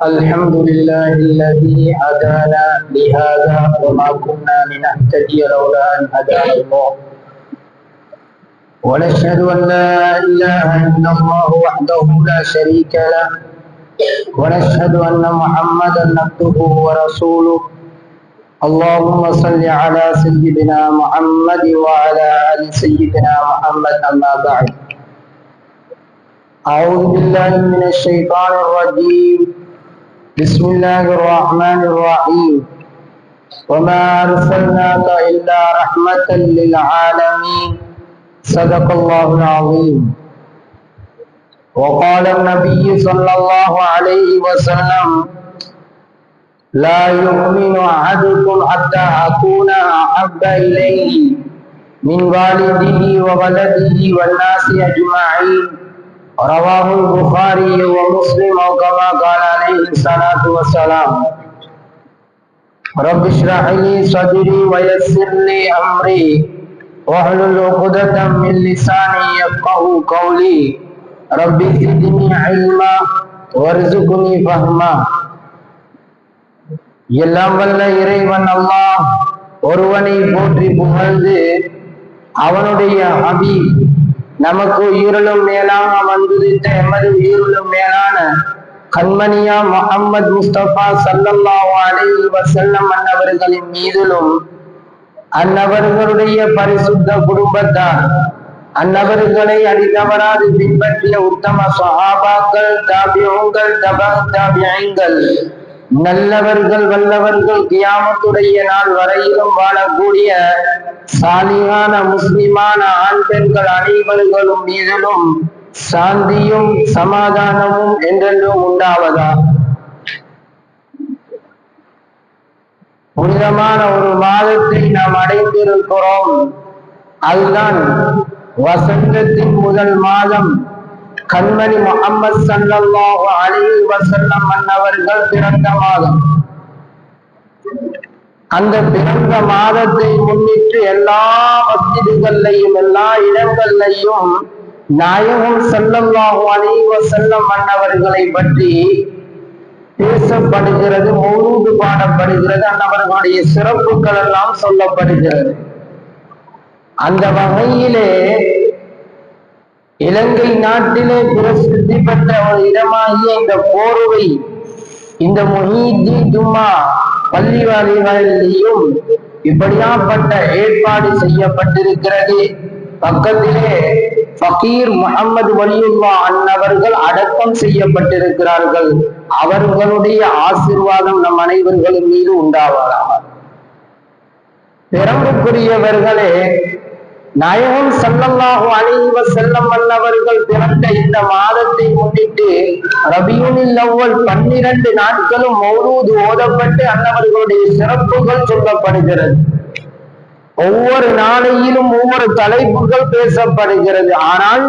الحمد لله الذي هدانا لهذا وما كنا لنهتدي لولا أن هدانا الله. ونشهد أن لا إله إلا الله وحده لا شريك له، ونشهد أن محمدا عبده ورسوله. اللهم صل على سيدنا محمد وعلى آل سيدنا محمد. أما بعد، أعوذ بالله من الشيطان الرجيم. بسم الله الرحمن الرحيم. وما أرسلناك إلا رحمة للعالمين. صدق الله العظيم. وقال النبي صلى الله عليه وسلم: لا يؤمن أحدكم حتى أكون أحب إليه من والده وولده والناس أجمعين. رواه البخاري ومسلم، أو كما قال عليه الصلاة والسلام. رب اشرح لي صدري ويسر لي أمري واحلل عقدة من لساني يفقهوا قولي. رب زدني علما وارزقني فهما. எல்லாம் வல்ல இறைவன் அல்லாஹ் ஒருவனை போற்றி புகழ்ந்து அவனுடைய ஹபீப் நமக்கு உயிரிலும் மேலாக வந்துதித்த எமது உயிரிலும் மேலான கண்மணியா முஹம்மது முஸ்தபா ஸல்லல்லாஹு அலைஹி வஸல்லம் அன்னவர்களின் மீதிலும் அன்னவர்களுடைய பரிசுத்த குடும்பத்தார் அன்னவர்களை அடித்தவராது பின்பற்றிய உத்தம சஹாபாக்கள், தாபிஊன்கள், தபஅ தாபிஈன்கள், நல்லவர்கள் வல்லவர்கள் கியாமத்துடைய நாள் வரையிலும் வாழக்கூடிய சாலிகான முஸ்லிமான ஆண் பெண்கள் அனைவர்களும் மீதிலும் சாந்தியும் சமாதானமும் என்றென்றும் உண்டாவதா. புனிதமான ஒரு மாதத்தை நாம் அடைந்திருக்கிறோம். அதுதான் வசந்தத்தின் முதல் மாதம். கண்மணி முஹம்மது ஸல்லல்லாஹு அலைஹி வஸல்லம் அன்னவர்கள் பிறந்த மாதம். அந்த பிறந்த மாதத்தை முன்னிட்டு எல்லா மஸ்ஜிதுகள்லையும் எல்லா இடங்கள்லையும் நாயகம் ஸல்லல்லாஹு அலைஹி வஸல்லம் அன்னவர்களை பற்றி பேசப்படுகிறது, மௌலூது பாடப்படுகிறது, அன்னவர்களுடைய சிறப்புகள் எல்லாம் சொல்லப்படுகிறது. அந்த வகையிலே இலங்கை நாட்டிலே பிரசித்தி பெற்ற ஒரு இடமாகிய இந்த போர்வை, இந்த முஹீத்தீன் ஜும்மா பள்ளிவாசல்களிலும் இப்படியாப்பட்ட ஏற்பாடு செய்யப்பட்டிருக்கிறது. பக்கத்திலே ஃபகீர் முஹம்மது வலியுல்லாஹ் அன்னவர்கள் அடக்கம் செய்யப்பட்டிருக்கிறார்கள். அவர்களுடைய ஆசீர்வாதம் நம் அனைவர்களும் மீது உண்டாவதாக. பெருமைக்குரியவர்களே, நாயகம் ஸல்லல்லாஹு அலைஹி வஸல்லம் அன்னவர்கள் பிறந்த இந்த மாதத்தை முன்னிட்டு ரபியுல் அவ்வல் 12 நாட்களும் மௌலூது ஓதப்பட்டு அன்னவர்களுடைய சிறப்புகள் சொல்லப்படுகிறது. ஒவ்வொரு நாளையிலும் ஒவ்வொரு தலைப்புகள் பேசப்படுகிறது. ஆனால்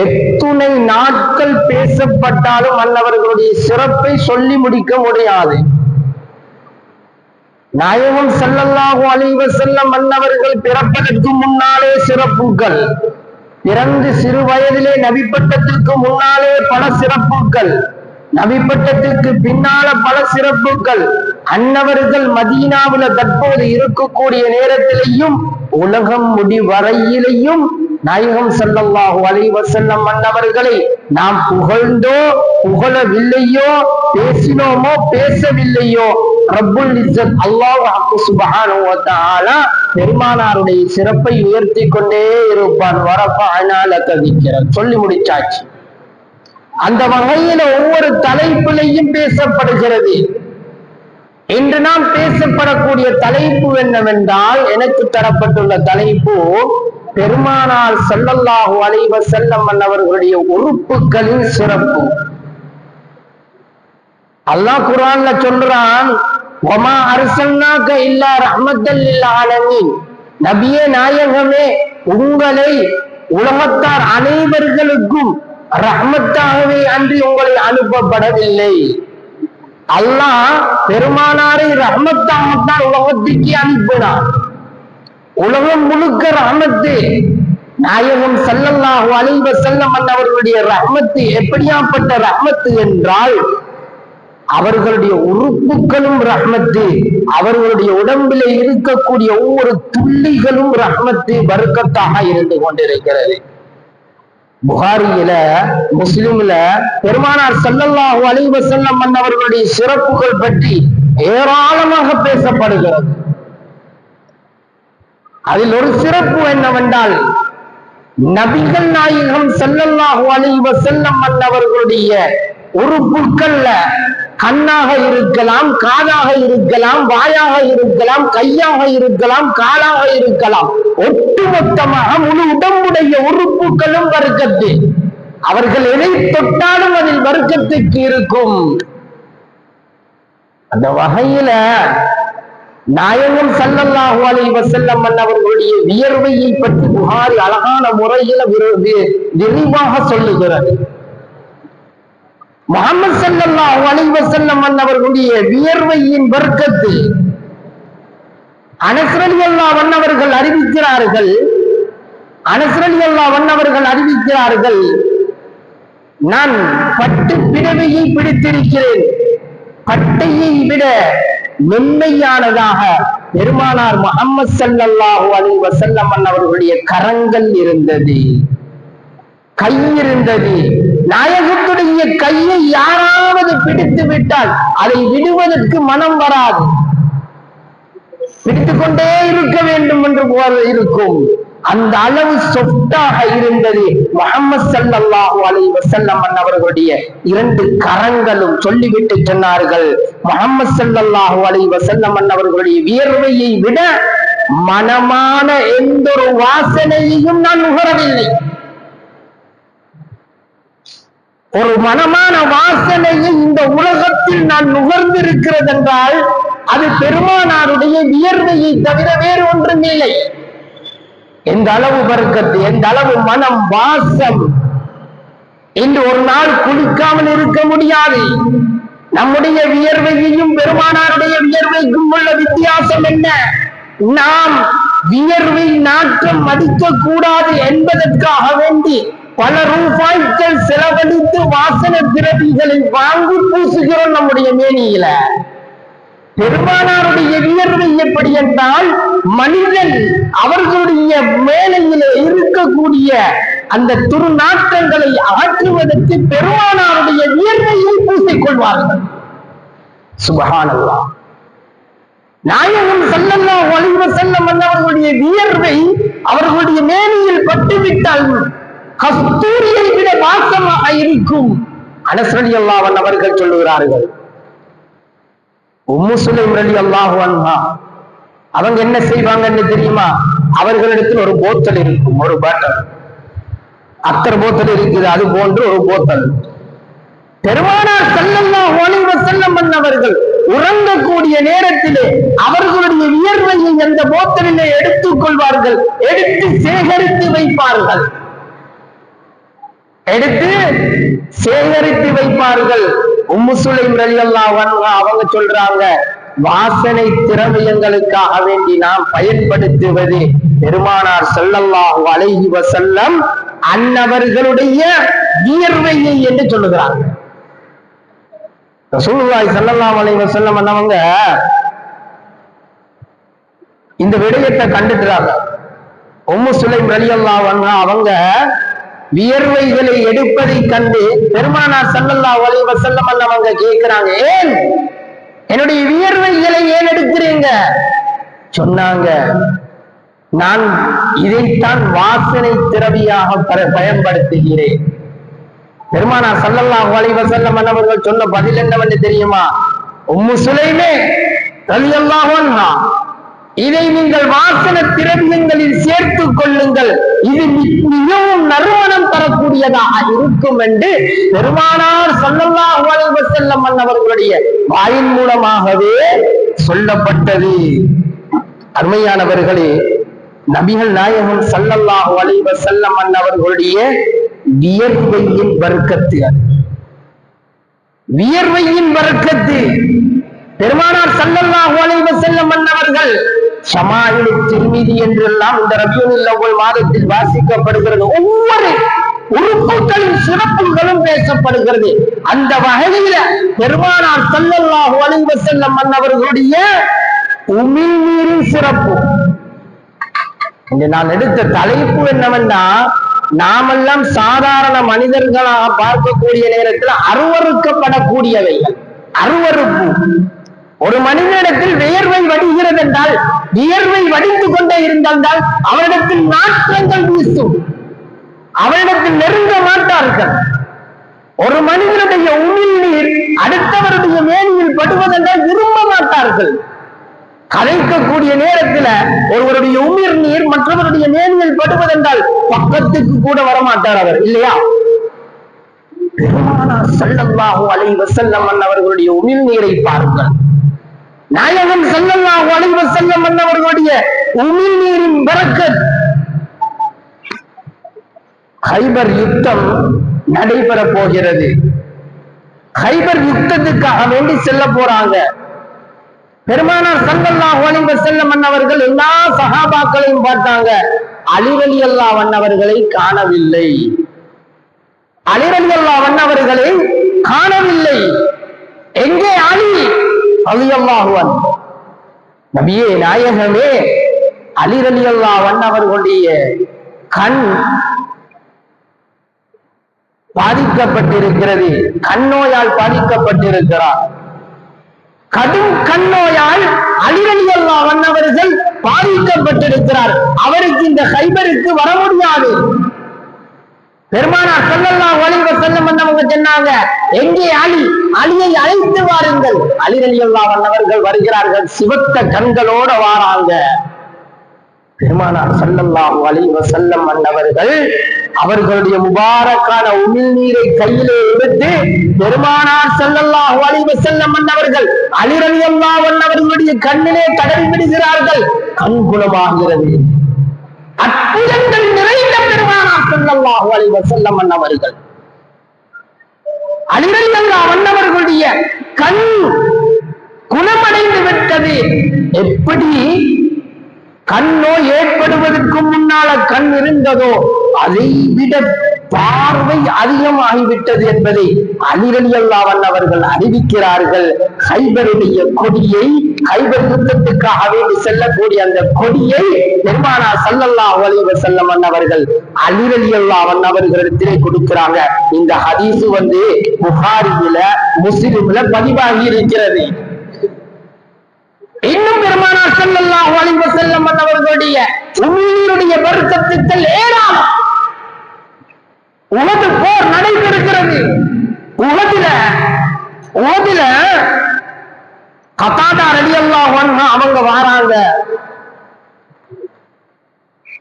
எத்துணை நாட்கள் பேசப்பட்டாலும் அன்னவர்களுடைய சிறப்பை சொல்லி முடிக்க முடியாது. நாயகம் ஸல்லல்லாஹு அலைஹி வஸல்லம் அன்னவர்கள் பிறப்பதற்கு முன்னாலே சிறப்புகள், பிறந்து சிறு வயதிலே நபிப்பட்டத்திற்கு முன்னாலே பல சிறப்புகள், நபிப்பட்டத்திற்கு பின்னால பல சிறப்புகள், அன்னவர்கள் மதீனாவுல தற்போது இருக்கக்கூடிய நேரத்திலேயும் உலகம் முடிவரையிலையும் நாயகம் ஸல்லல்லாஹு அலைஹி வஸல்லம் அன்னவர்களை நாம் புகழ்ந்தோ புகழவில்லையோ, பேசினோமோ பேசவில்லையோ, ரப்புல் இஸ்ஸத் அல்லாஹ் சுப்ஹானஹு வ தஆலா பெருமானாருடைய சிறப்பை உயர்த்தி கொண்டே இருப்பான். வரஃபஅனா லக திக்ரக் சொல்லி முடிச்சாச்சு. அந்த வகையில ஒவ்வொரு தலைப்பிலையும் பேசப்படுகிறது. இன்று நாம் பேசப்படக்கூடிய தலைப்பு என்னவென்றால், எனக்கு தரப்பட்டுள்ள தலைப்பு பெருமானார் ஸல்லல்லாஹு அலைஹி வஸல்லம் அன்னவர்களுடைய உறுப்புகளின் சிறப்பு. அல்லாஹ் குர்ஆன்ல சொல்றான், வமா அர்ஸல்னாக இல்லா ரஹ்மத்தல் லில் ஆலமீன். நபியே நாயகமே, உங்களை உலகத்தார் அனைவர்களுக்கும் ரஹ்மத்தாகவே அன்றி உங்களை அனுப்பப்படவில்லை. அல்லாஹ் பெருமானாரை ரஹ்மத்தாகத்தான் உலகத்திற்கு அனுப்பினார். உலகம் முழுக்க ரஹ்மத்து. நாயகம் ஸல்லல்லாஹு அலைஹி வஸல்லம் அவர்களுடைய ரஹ்மத்து எப்படியாப்பட்ட ரஹ்மத்து என்றால், அவர்களுடைய உறுப்புகளும் ரஹ்மத்து, அவர்களுடைய உடம்பிலே இருக்கக்கூடிய ஒவ்வொரு துள்ளிகளும் ரஹ்மத்து பரக்கத்தாக இருந்து கொண்டிருக்கிறது. புகாரியில, முஸ்லிம்ல பெருமானார் ஸல்லல்லாஹு அலைஹி வஸல்லம் அவர்களுடைய சிறப்புகள் பற்றி ஏராளமாக பேசப்படுகிறது. அதில் ஒரு சிறப்பு என்னவென்றால், நபிகள் நாயகம் ஸல்லல்லாஹு அலைஹி வஸல்லம் அவர்களுடைய உறுப்புக்கள்ல கண்ணாக இருக்கலாம், காதாக இருக்கலாம், வாயாக இருக்கலாம், கையாக இருக்கலாம், காலாக இருக்கலாம், ஒட்டுமொத்தமாக முழு உடம்புடைய உறுப்புகளும் வர்க்கத்து. அவர்கள் எதை தொட்டாலும் அதில் வர்க்கத்துக்கு இருக்கும். அந்த வகையில நாயகம் ஸல்லல்லாஹு அலைஹி வஸல்லம் அவர்களுடைய வியர்வையை பற்றி புகாரி அழகான முறையில விரிவாக சொல்லுகிறது. முஹம்மது ஸல்லல்லாஹு அலைஹி வஸல்லம் அவர்களுடைய வியர்வையின் வர்க்கத்து அனஸ் ரலியல்லாஹு அன்ஹு அவர்கள் அறிவிக்கிறார்கள். அனஸ் ரலியல்லாஹு அன்ஹு அவர்கள் அறிவிக்கிறார்கள், நான் பட்டு பிடவையை பிடித்திருக்கிறேன். பட்டையை விட மென்மையானதாக பெருமானார் முஹம்மது ஸல்லல்லாஹு அலைஹி வஸல்லம் அவர்களுடைய கரங்கள் இருந்தது, கை இருந்தது. நாயகத்துடைய கையை யாராவது பிடித்து விட்டால் அதை விடுவதற்கு மனம் வராது, பிடித்துக் கொண்டே இருக்க வேண்டும் என்று போல இருக்கும். அந்த அளவு சொஃப்டாக இருந்தது முஹம்மது ஸல்லல்லாஹு அலைஹி வஸல்லம் அவர்களுடைய இரண்டு கரங்களும். சொல்லிவிட்டு சொன்னார்கள், முஹம்மது ஸல்லல்லாஹு அலைஹி வஸல்லம் அவர்களுடைய வியர்வையை விட மனமான எந்த ஒரு வாசனையையும் நான் நுகரவில்லை. ஒரு மனமான வாசனையை இந்த உலகத்தில் நான் நுகர்ந்திருக்கிறது என்றால் அது பெருமானாருடைய வியர்வையை தவிர வேறு ஒன்றும் இல்லை. எந்த அளவு பரக்கத்து, எந்த அளவு மனம், வாசம். இன்று ஒரு நாள் குளிக்காமல் இருக்க முடியாது. நம்முடைய வியர்வையையும் பெருமானாருடைய வியர்வைக்கும் உள்ள வித்தியாசம் என்ன? நாம் வியர்வை நாற்றம் அடிக்க கூடாது என்பதற்காக வேண்டி பல ரூபாய்கள் செலவழித்து வாசன திரவிகளை வாங்கி பூசுகிறோம் நம்முடைய மேனியில. பெருமானாருடைய வியர்வை எப்படி என்றால், மனிதன் அவர்களுடைய மேலையிலே இருக்கக்கூடிய அந்த துர்நாற்றங்களை அகற்றுவதற்கு பெருமானாருடைய வியர்வையை பூசிக்கொள்வார்கள். சுப்ஹானல்லாஹ். நாயகம் ஸல்லல்லாஹு அலைஹி வஸல்லம் அவர்களுடைய வியர்வை அவர்களுடைய மேனியில் பட்டுவிட்டால் கஸ்தூரியை விட வாசமாக இருக்கும். அனஸ் ரலியல்லாஹு அன்ஹு அவர்கள் சொல்லுகிறார்கள், உம்மு சுலைம் ரலியல்லாஹு அன்ஹா அவங்க என்ன செய்வாங்கன்னு தெரியுமா? அவர்களிடத்தில் ஒரு போத்தல் இருக்கும், ஒரு பாட்டில், அத்தர் போத்தல் இருக்குது, அது போன்று ஒரு போத்தல். பெருமானார் ஸல்லல்லாஹு அலைஹி வஸல்லம் அவர்கள் உறங்கக்கூடிய நேரத்திலே அவர்களுடைய வியர்வையை அந்த போத்தலிலே எடுத்துக் கொள்வார்கள், எடுத்து சேகரித்து வைப்பார்கள், எடுத்து சேகரித்து வைப்பார்கள். உம்மு சுலைம் ரலியல்லாஹு அன்ஹா அவங்க சொல்றாங்க, வாசனை திரவியங்களுக்காக வேண்டி நாம் பயன்படுத்துவது பெருமானார் ஸல்லல்லாஹு அலைஹி வஸல்லம் அன்னவர்களுடைய வியர்வையை என்று சொல்லுகிறாங்க. ரசூலுல்லாஹி ஸல்லல்லாஹு அலைஹி வஸல்லம் அன்னவங்க இந்த விடயத்தை கண்டுட்டாங்க. உம்மு சுலைம் ரலியல்லாஹு அன்ஹா அவங்க வியர்வைகளை எடுப்பதை கண்டு பெருமானார் ஸல்லல்லாஹு அலைஹி வஸல்லம் அவங்க கேட்கிறாங்க, ஏன் என்னுடைய வியர்வைகளை ஏன் எடுக்கிறீங்க? சொன்னாங்க, நான் இதைத்தான் வாசனை திரவியாக பயன்படுத்துகிறேன். பெருமானார் ஸல்லல்லாஹு அலைஹி வஸல்லம் அவர்கள் சொன்ன பதில் என்னவென்று தெரியுமா? உம்மு சுலைமே ரலியல்லாஹு அன்ஹா, இதை நீங்கள் வாசன திரவியங்களில் சேர்த்துக் கொள்ளுங்கள், இது மிகவும் நறுமணம் தரக்கூடியதாக இருக்கும் என்று பெருமானார் ஸல்லல்லாஹு அலைஹி வஸல்லம் அவர்களுடைய வாயின் மூலமாகவே சொல்லப்பட்டது. அருமையானவர்களே, நபிகள் நாயகம் ஸல்லல்லாஹு அலைஹி வஸல்லம் அவர்களுடைய வியர்வையின் பரக்கத்து, வியர்வையின் பரக்கத்து. பெருமானார் ஸல்லல்லாஹு அலைஹி வஸல்லம் அவர்கள் ஷமாயிலு திர்மிதி என்றெல்லாம் இந்த ரபியுல் அவ்வல் மாதத்தில் வாசிக்கப்படுகிறது. ஒவ்வொரு உறுப்புகளின் சிறப்புகளும் பேசப்படுகிறது. அந்த வகையில பெருமானார் ஸல்லல்லாஹு அலைஹி வஸல்லம் அன்னவர்களுடைய உமிழ்நீரின் சிறப்பு. இன்று நான் எடுத்த தலைப்பு என்னவென்னா, நாமெல்லாம் சாதாரண மனிதர்களாக பார்க்கக்கூடிய நேரத்தில் அருவறுக்கப்படக்கூடியவைகள். அருவறுப்பு. ஒரு மனிதனிடத்தில் வியர்வை வடிகிறது என்றால், வியர்வை வடிந்து கொண்டே இருந்தால் அவனிடத்தில் நாற்றங்கள் வீசும், அவனிடத்தில் நெருங்க மாட்டார்கள். ஒரு மனிதனுடைய உமிழ்நீர் அடுத்தவருடைய மேனியில் படுவதென்றால் விரும்ப மாட்டார்கள். கலைக்கக்கூடிய நேரத்தில் ஒருவருடைய உமிர் நீர் மற்றவருடைய மேனியில் படுவதென்றால் பக்கத்துக்கு கூட வரமாட்டார் அவர், இல்லையா? பெருமானார் ஸல்லல்லாஹு அலைஹி வஸல்லம் அவர்களுடைய உமிழ் நீரை பாருங்கள். நாயகம் ஸல்லல்லாஹு அலைஹி வஸல்லம் அவர்களுடைய உமிழ் நீரின் பரக்கத். கைபர் யுத்தம் நடைபெற போகிறது. கைபர் யுத்தத்துக்காக வேண்டி செல்ல போறாங்க. பெருமானார் ஸல்லல்லாஹு அலைஹி வஸல்லம் அவர்கள் எல்லா சஹாபாக்களையும் பார்த்தாங்க. அலி ரலியல்லாஹு அன்ஹு அவர்களை காணவில்லை. அலி ரலியல்லாஹு அன்ஹு அவர்களை காணவில்லை. எங்கே அலி ரலியல்லாஹு அன்ஹு? நபியே நாயகமே, அலி ரலியல்லாஹு அன்ஹு அவர்களுடைய கண் பாதிக்கப்பட்டிருக்கிறது. கண்ணோயால் பாதிக்கப்பட்டிருக்கிறார். கடும் கண்ணோயால் அலி ரலியல்லாஹு அன்ஹு அவர்கள் பாதிக்கப்பட்டிருக்கிறார். அவருக்கு இந்த கைபருக்கு வர முடியாது. பெருமானார் ஸல்லல்லாஹு அலைஹி வஸல்லம் அவங்க சொன்னாங்க, எங்கே அலி? அலியை அழைத்து வாருங்கள். அலி ரலியல்லாஹு அன்ஹு அவர்கள் வருகிறார்கள். சிவத்த கண்களோட வாராங்க. பெருமானார் ஸல்லல்லாஹு அலைஹி வஸல்லம் அவர்கள் அவர்களுடைய முபாரக்கான உமிழ் நீரை கையிலே எடுத்து பெருமானார் ஸல்லல்லாஹு அலைஹி வஸல்லம் அவர்கள் அலி ரலியல்லாஹு அன்ஹு அவர்களுடைய கண்ணிலே தடவி விடுகிறார்கள். கண் குணமாகிறது. அற்புதங்கள் நிறைந்த பெருமானார் ஸல்லல்லாஹு அலைஹி வஸல்லம் அவர்கள் அலி ரலியல்லாஹு அன்ஹு அவர்களுடைய கண் குணமடைந்து விட்டது. எப்படி கண் நோய் ஏற்படுவதற்கு முன்னால கண் இருந்ததோ அதை விட பார்வை அதிகமாகிவிட்டது என்பதை அலி ரலியல்லாஹு அன்ஹு அவர்கள் அறிவிக்கிறார்கள். கைபருடைய கொடியை, கைபர் யுத்தத்துக்காக வேண்டி செல்லக்கூடிய அந்த கொடியை பெருமானார் ஸல்லல்லாஹு அலைஹி வஸல்லம் அவர்கள் அலி ரலியல்லாஹு அன்ஹு அவர்களிடத்திலே கொடுக்கிறாங்க. இந்த ஹதீஸ் புகாரியில, முஸ்லிம்ல பதிவாகி இருக்கிறது. இன்னும் பெருமானார் ஸல்லல்லாஹு அலைஹி வஸல்லம் அவர்களுடைய உமிழ்நீருடைய பரக்கத்துக்கள் ஏராளம். உஹது போர் நடைபெறுகிறது. உஹதுல கதாதா ரலியல்லாஹு அன்ஹு அவங்க வராங்க.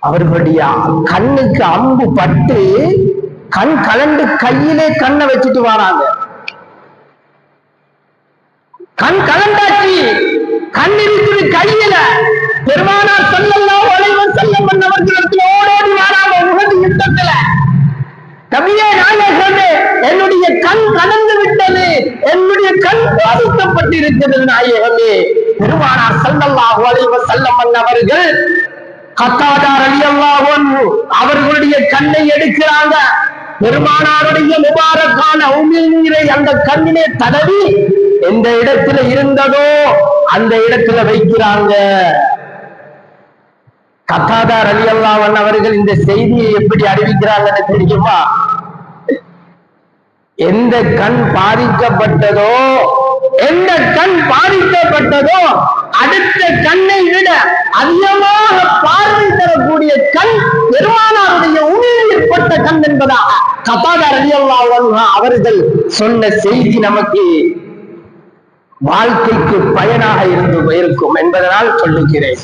அவர்களுடைய கண்ணுக்கு அம்பு பட்டு கண் கலண்டு கையிலே கண்ணை வச்சுட்டு வராங்க. கண் கலண்டாச்சு, கண் இருக்குது கையில. பெருமானார் ஸல்லல்லாஹு அலைஹி வஸல்லம் அவர்களுக்கு ஓடோடி வராங்க. உஹது யுத்தத்துல, நபியே நாயகமே, என்னுடைய கண் கலந்து விட்டது, என்னுடைய கண் பாதிக்கப்பட்டிருக்கிறது நாயகமே. பெருமானார் ஸல்லல்லாஹு அலைஹி வஸல்லம் அவர்கள் கத்தாதா ரலியல்லாஹு அன்ஹு அவர்களுடைய கண்ணை எடுக்கிறாங்க. பெருமானாருடைய முபாரக்கான உமிழ் நீரை அந்த கண்ணிலே தடவி எந்த இடத்துல இருந்ததோ அந்த இடத்துல வைக்கிறாங்க. கத்தாதா ரலியல்லாஹு அன்ஹு அவர்கள் இந்த செய்தியை எப்படி அறிவிக்கிறாங்கன்னு தெரியுமா? எந்த கண் பாதிக்கப்பட்டதோ அடுத்த கண்ணை விட அதிகமாக பார்வை தரக்கூடிய கண் பெருமானாருடைய உமிழ்நீர் பட்ட கண் என்பதாக கத்தாதா ரலியல்லாஹு அன்ஹு அவர்கள் சொன்ன செய்தி நமக்கு வாழ்க்கைக்கு பயனாக இருக்கும் என்பதனால் சொல்லுகிறேன்.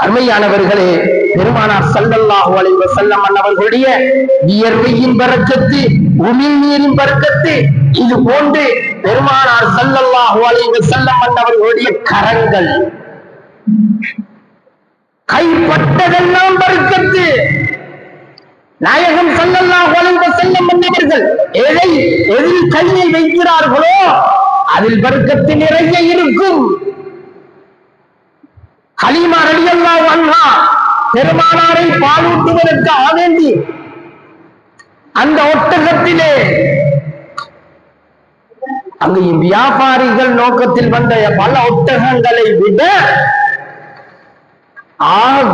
அருமையானவர்களே, பெருமானார் ஸல்லல்லாஹு அலைஹி வஸல்லம் அவர்களுடைய வியர்வையின் பரக்கத்து, உமிழ்நீரின் பரக்கத்து, இது போன்று பெருமானார் ஸல்லல்லாஹு அலைஹி வஸல்லம் அவர்களுடைய கரங்கள், கைப்பட்டதெல்லாம் பரக்கத்து. நாயகம் ஸல்லல்லாஹு அலைஹி வஸல்லம் அவர்கள் எதில் கையை வைக்கிறார்களோ அதில் பரக்கத்து நிறைய இருக்கும். ஹலீமா ரலியல்லாஹு அன்ஹா பெருமானாரை பாலூட்டுவதற்காக வேண்டி அந்த ஒட்டகத்திலே அங்கு வியாபாரிகள் நோக்கத்தில் வந்த பல ஒட்டகங்களை விட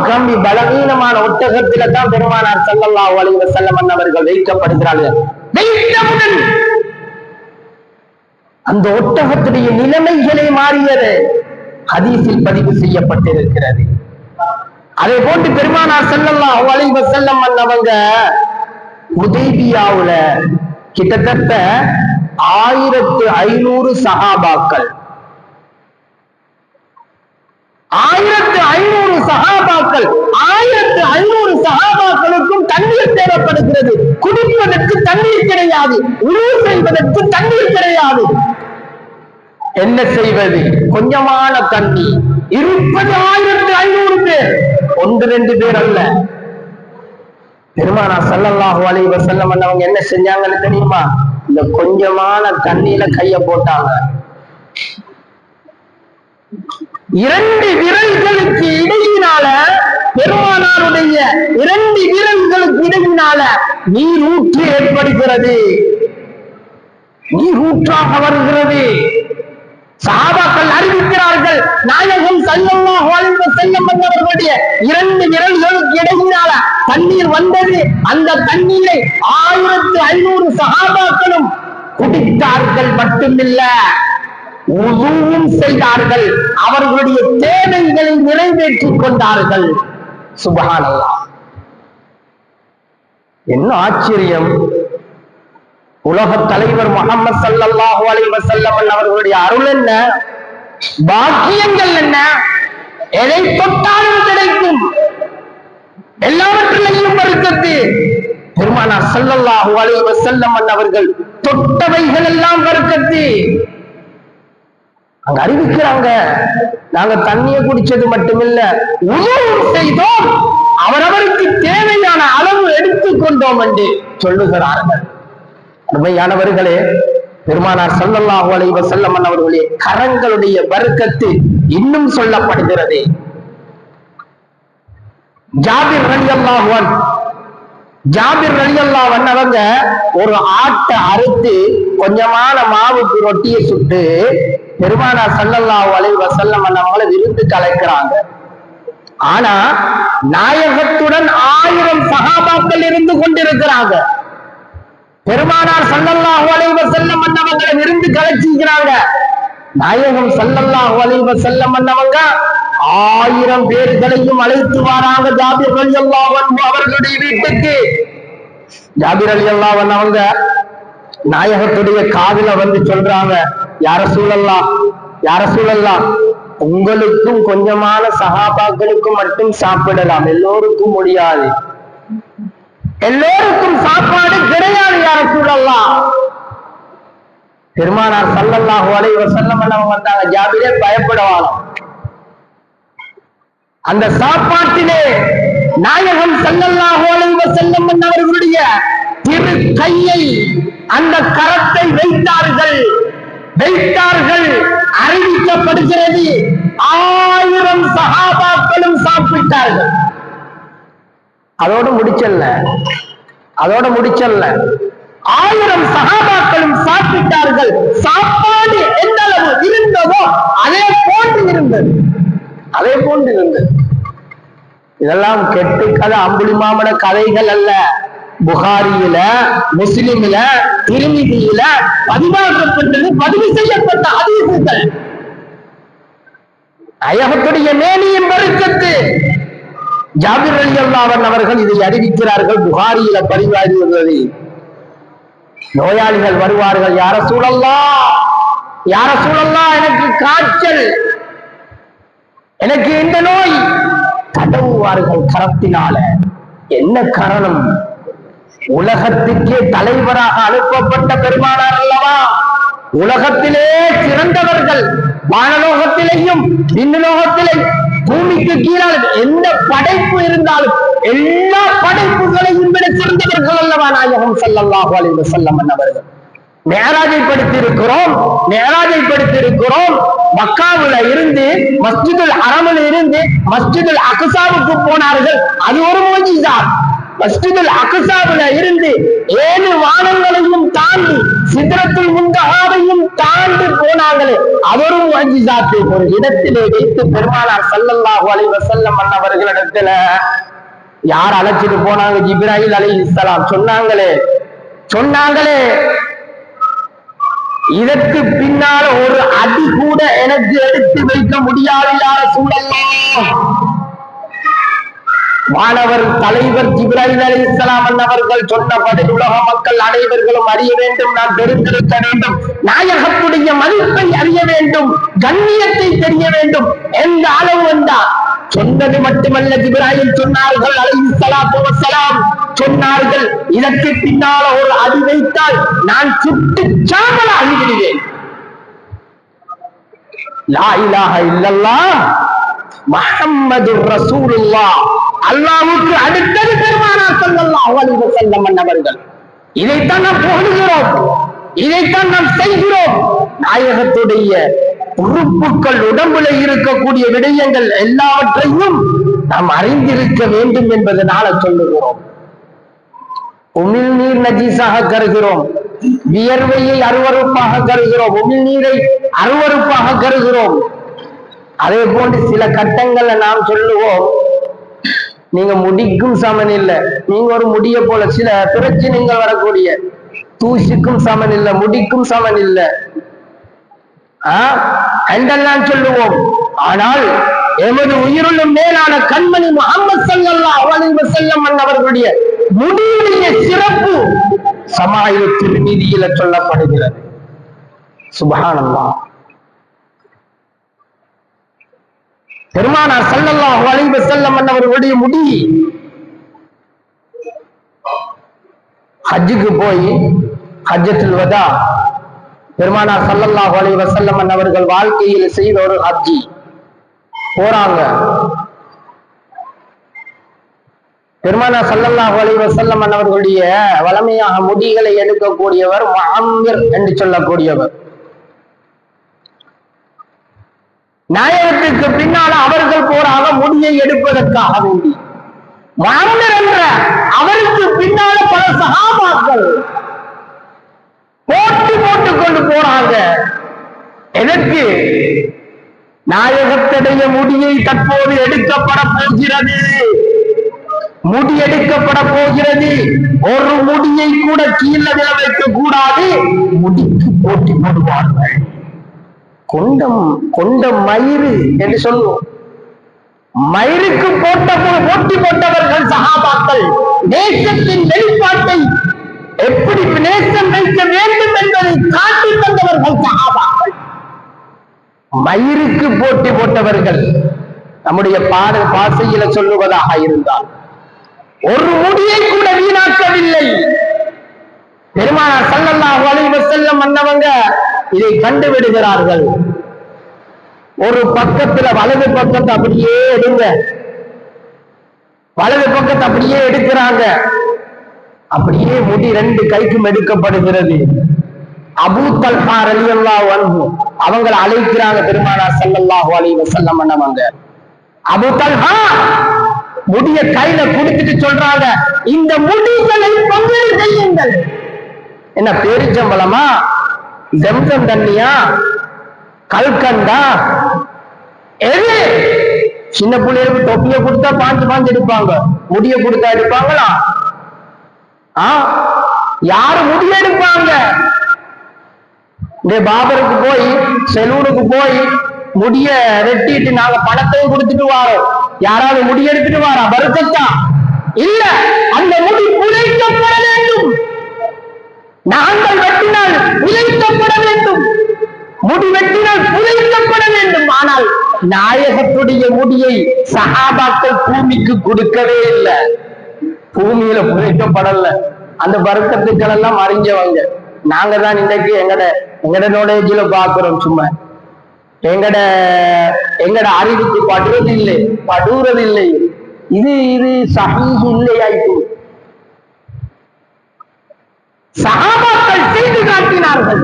கம்பி பலவீனமான ஒட்டகத்தில தான் பெருமானார் ஸல்லல்லாஹு அலைஹி வஸல்லம் அவர்கள் வைக்கப்படுகிறார்கள். வைத்தவுடன் அந்த ஒட்டகத்துடைய நிலைமைகளை மாறியது ஹதீஸில் பதிவு செய்யப்பட்டிருக்கிறது. அதே போன்று பெருமானார் ஸல்லல்லாஹு அலைஹி வஸல்லம் அவங்க ஹுதைபியாவுல கிட்டத்தட்ட 1500 சஹாபாக்கள் 1500 சஹாபாக்கள் 1500 சஹாபாக்களுக்கும் தண்ணீர் தேவைப்படுகிறது. குடிப்பதற்கு தண்ணீர் கிடையாது, உணவு செய்வதற்கு தண்ணீர் கிடையாது. என்ன செய்வது? கொஞ்சமான தண்ணீர் இருப்பது 1500 பேர், 1-2 பேர் அல்ல. பெருமானார் ஸல்லல்லாஹு அலைஹி வஸல்லம் அவங்க என்ன செஞ்சாங்கன்னு தெரியுமா? இந்த கொஞ்சமான தண்ணீர கைய போட்டாங்க. 2 விரல்களுக்கு இடையினால பெருமானாருடைய 2 விரல்களுக்கு இடையினால நீரூற்று ஏற்படுகிறது, நீரூற்றாக வருகிறது. சஹாபாக்கள் அறிவிக்கிறார்கள், நாயகம் ஸல்லல்லாஹு அலைஹி வஸல்லம் அவர்களுடைய 2 விரல்களுக்கு இடையினால தண்ணீர் வந்தது. அந்த தண்ணீரை 1500 சஹாபாக்களும் குடித்தார்கள். மட்டுமில்ல, உதுவும் செய்தார்கள், அவர்களுடைய தேவைகளை நிறைவேற்றிக் கொண்டார்கள். சுப்ஹானல்லாஹ். என்ன ஆச்சரியம்! உலக தலைவர் முஹம்மது ஸல்லல்லாஹு அலைஹி வஸல்லம் அவர்களுடைய அருள் என்ன, பாக்கியங்கள் என்ன! எதை தொட்டாலும் கிடைக்கும், எல்லாவற்றிலையும் பரக்கத்து. பெருமானார் ஸல்லல்லாஹு அலைஹி வஸல்லம் அவர்கள் தொட்டவைகள் எல்லாம் பரக்கத்து. அங்க அறிவிக்கிறாங்க, நாங்க தண்ணியை குடிச்சது மட்டுமில்ல, உணவு செய்தோம், அவரவருக்கு தேவையான அளவு எடுத்துக்கொண்டோம் என்று சொல்லுகிறார்கள். அருமையானவர்களே, பெருமானார் ஸல்லல்லாஹு அலைஹி வஸல்லம் அவர்களுடைய கரங்களுடைய பரக்கத்து இன்னும் சொல்லப்படுகிறது. ஜாபிர் ரலியல்லாஹு அன்ஹு அவங்க ஒரு ஆட்டை அறுத்து கொஞ்சமான மாவுக்கு ரொட்டியை சுட்டு பெருமானார் ஸல்லல்லாஹு அலைஹி வஸல்லம் அவங்களை விருந்து கலைக்கிறாங்க. ஆனா நாயகத்துடன் 1000 சஹாபாக்கள் இருந்து கொண்டிருக்கிறாங்க. பெருமானார் ஸல்லல்லாஹு அலைஹி வஸல்லம் அவங்களை விருந்து கலைச்சிக்கிறாங்க. நாயகம் ஸல்லல்லாஹு அலைஹி வஸல்லம் அவங்க 1000 பேர்களையும் அழைத்து வராங்க ஜாபிர் ரலியல்லாஹு அன்ஹு அவர்களுடைய வீட்டுக்கு. ஜாபிர் ரலியல்லாஹு அன்ஹு அவங்க நாயகத்துடைய காதுல வந்து சொல்றாங்க, யா ரசூலல்லாஹ், யா ரசூலல்லாஹ், உங்களுக்கும் கொஞ்சமான சஹாபாக்களுக்கும் மட்டும் சாப்பிடலாம், எல்லோருக்கும் முடியாது, எல்லோருக்கும் சாப்பாடு கிடையாது யா ரசூலல்லாஹ். பெருமானார் ஸல்லல்லாஹு அலைஹி வஸல்லம் அவங்க வந்தாங்க, ஜாபிரே பயப்படவாங்க, அந்த சாப்பாட்டிலே நாயகம் ஸல்லல்லாஹு அலைஹி வஸல்லம் அவர்களுடைய திரு கையை, அந்த கரத்தை வைத்தார்கள். அறிவிக்கப்படுகிறது, 1000 சஹாபாக்களும் சாப்பிட்டார்கள். அதோட முடிச்சல்ல 1000 சஹாபாக்களும் சாப்பிட்டார்கள். சாப்பாடு எந்த அளவு இருந்ததோ அதே போன்று இருந்தது. இதெல்லாம் கெட்டு கதை, அம்புலி மாமன கதைகள் அல்ல. புகாரியில, முஸ்லிமில, திருமிதியில பதிவாக்கப்பட்டது, பதிவு செய்யப்பட்ட ஹதீசுகள். நாயகத்துடைய மேனியின் பரக்கத்து. ஜாபிர் ரலியல்லாஹு அன்ஹு அவர்கள் இதை அறிவிக்கிறார்கள், புகாரியில பதிவாகிறது. நோயாளிகள் வருவார்கள், யா ரசூலல்லாஹ், எனக்கு காய்ச்சல், எனக்கு இந்த நோய். தடவுவார்கள் கரத்தினால. என்ன காரணம்? உலகத்துக்கே தலைவராக அனுப்பப்பட்ட பெருமானார் அல்லவா, உலகத்திலே சிறந்தவர்கள், வானலோகத்திலேயும் விண்ணுலோகத்திலே பூமிக்கு கீழால் எந்த படைப்பு இருந்தாலும் எல்லா படைப்புகளையும் விட சிறந்தவர்கள் அல்லவா நாயகம் ஸல்லல்லாஹு அலைஹி வஸல்லம் அவர்கள். மேராஜை படித்திருக்கிறோம். மக்காவுல இருந்து மஸ்ஜிதுல் ஹரமில் இருந்து மஸ்ஜிதுல் அக்ஸாவுக்கு போனார்கள். அது ஒரு முஜிஸா. மஸ்ஜிதுல் அக்ஸாவுல இருந்து 7 வானங்களையும் தாண்டி சித்ரத்துல் முன்தஹாவையும் தாண்டி போனாங்களே, அது ஒரு முஜிஸாத்து. ஒரு இடத்திலே வைத்து பெருமானார் ஸல்லல்லாஹு அலைஹி வஸல்லம் அவர்களிடத்துல யார் அழைச்சிட்டு போனாங்க? ஜிப்ராயில் அலைஹிஸ்ஸலாம். சொன்னாங்களே இதற்கு பின்னால் ஒரு அடி கூட எனக்கு எடுத்து வைக்க முடியாது யா ரசூலல்லாஹ். வானவர் தலைவர் ஜிப்ராயில் அலைஹிஸ்ஸலாம் அவர்கள் சொன்னபடி உலக மக்கள் அனைவர்களும் அறிய வேண்டும், நான் தெரிந்திருக்க வேண்டும், நாயகத்துடைய மதிப்பை அறிய வேண்டும், கண்ணியத்தை தெரிய வேண்டும். எந்த அளவு வந்தால் சொன்னது மட்டுமல்ல, ஜிப்ராயில் சொன்னார்கள் அலைஹிஸ்ஸலாத்து வஸ்ஸலாம் சொன்னார்கள், இதற்கு பின்னால் ஒரு அடி வைத்தால் நான் சுட்டு சாம்பலாகி விடுவேன். லா இலாஹ இல்லல்லாஹ் முஹம்மதுர் ரசூலுல்லாஹ். அல்லாஹ்வுக்கு அடுத்தது பெருமானார் ஸல்லல்லாஹு அலைஹி வஸல்லம் அவர்கள். இதைத்தான் நாம் புகழுகிறோம், இதைத்தான் நாம் செய்கிறோம். நாயகத்துடைய உறுப்புகள், உடம்புல இருக்கக்கூடிய விடயங்கள் எல்லாவற்றையும் நாம் அறிந்திருக்க வேண்டும் என்பதனால சொல்லுகிறோம். உமிழ்நீர் நஜீஸாக கருகிறோம், வியர்வையை அருவருப்பாக கருகிறோம், உமிழ்நீரை அருவருப்பாக கருகிறோம். அதே போன்று சில கட்டங்கள்ல நாம் சொல்லுவோம், நீங்க முடிக்கும் சமன் இல்லை, நீங்க ஒரு முடிய போல. சில பிரச்சனைகள் வரக்கூடிய தூசிக்கும் சமன் இல்லை, முடிக்கும் சமன் இல்லை என்றெல்லாம் சொல்லுவோம். ஆனால் எமது உயிருள்ள மேலான கண்மணி முஹம்மது ஸல்லல்லாஹு அலைஹி வஸல்லம் அவர்களுடைய முடிவுடைய சிறப்பு சமாயில திருமீதியில சொல்லப்படுகிறது. சுப்ஹானல்லாஹ். பெருமானார் ஸல்லல்லாஹு அலைஹி வஸல்லம் அவர்களுடைய முடி ஹஜ்ஜுக்கு போய் ஹஜ்ஜத்துல் வதா பெருமானார் ஸல்லல்லாஹு அலைஹி வஸல்லம் அவர்கள் வாழ்க்கையில் செய்த ஒரு ஹஜ்ஜி போறாங்க. பெருமானார் ஸல்லல்லாஹு அலைஹி வஸல்லம் அவர்களுடைய வளமையாக முடிகளை எடுக்கக்கூடியவர் முஅம்மிர் என்று சொல்லக்கூடியவர். நாயகத்துக்கு பின்னால அவர்கள் போறாங்க முடியை எடுப்பதற்காக வேண்டி. முஅம்மிர் என்ற அவருக்கு பின்னால பல சஹாபாக்கள் போட்டி போட்டுக் கொண்டு போறாங்க. எதற்கு? நாயகத்துடைய முடியை தற்போது எடுக்கப்பட போகிறது, முடி எடுக்கப்பட போகிறது. ஒரு முடியை கூட கீழே விழ வைக்க கூடாது, முடிக்கு போட்டி போடுவார்கள். கொண்ட மயிறு என்று சொல்லுவோம். மயிருக்கு போட்டி போட்டவர்கள் சஹாபாக்கள். நேசத்தின் வெளிப்பாட்டை எப்படி நேசம் வைக்க வேண்டும் என்பதை காட்டி தந்தவர்கள் சஹாபாக்கள். மயிருக்கு போட்டி போட்டவர்கள். நம்முடைய பாசையில சொல்லுவதாக இருந்தால் ஒரு முடியை கூட வீணாக்கவில்லை. பெருமானார் ஸல்லல்லாஹு அலைஹி வஸல்லம் அன்னவங்க இதை கண்டு விடுகிறார்கள். ஒரு பக்கத்துல வலது பக்கத்தை அப்படியே எடுங்க, வலது பக்கத்தை அப்படியே எடுக்கிறாங்க. அப்படியே முடி 2 கைக்கும் எடுக்கப்படுகிறது. அபூ தல்ஹா ரலியல்லாஹு அன்ஹு அவங்களை அழைக்கிறாங்க பெருமானார் ஸல்லல்லாஹு அலைஹி வஸல்லம் அன்னவங்க. அபூ தல்ஹா முடிய கையில கொடுத்துட்டு சொல்றாங்க, இந்த முடிகளை பங்கிடு செய்யுங்கள். என்ன பேரிச்சம்பளமா, ஜம்சம் தண்ணியா, கல்கண்டா, எது? சின்ன பிள்ளைகளுக்கு தொப்பிய கொடுத்தா பாஞ்சு எடுப்பாங்க, முடிய கொடுத்தா எடுப்பாங்களா? யாரு முடிய எடுப்பாங்க? இந்த பாபருக்கு போய் செலூனுக்கு போய் முடிய வெட்டிட்டு நாங்க பணத்தையும் கொடுத்துட்டு வாரோம், யாராவது முடி எடுத்துட்டு வாரா? வருத்தா இல்ல, அந்த முடி புதைக்கப்பட வேண்டும். நாங்கள் வெட்டினால் புதைக்கப்பட வேண்டும், முடி வெட்டினால் புதைக்கப்பட வேண்டும். ஆனால் நாயகத்துடைய முடியை சஹாபாக்கள் பூமிக்கு கொடுக்கவே இல்லை, பூமியில புதைக்கப்படல. அந்த வருத்தத்துக்கள் எல்லாம் அறிஞ்சவங்க. நாங்க தான் இன்றைக்கு எங்கட நாலேஜ்ல பாக்குறோம். சும்மா எங்கட அறிவுக்கு படுறதில்லை. இது சஹீஹ் இல்லையாயிட்டு. சஹாபாக்கள் செய்து காட்டினார்கள்.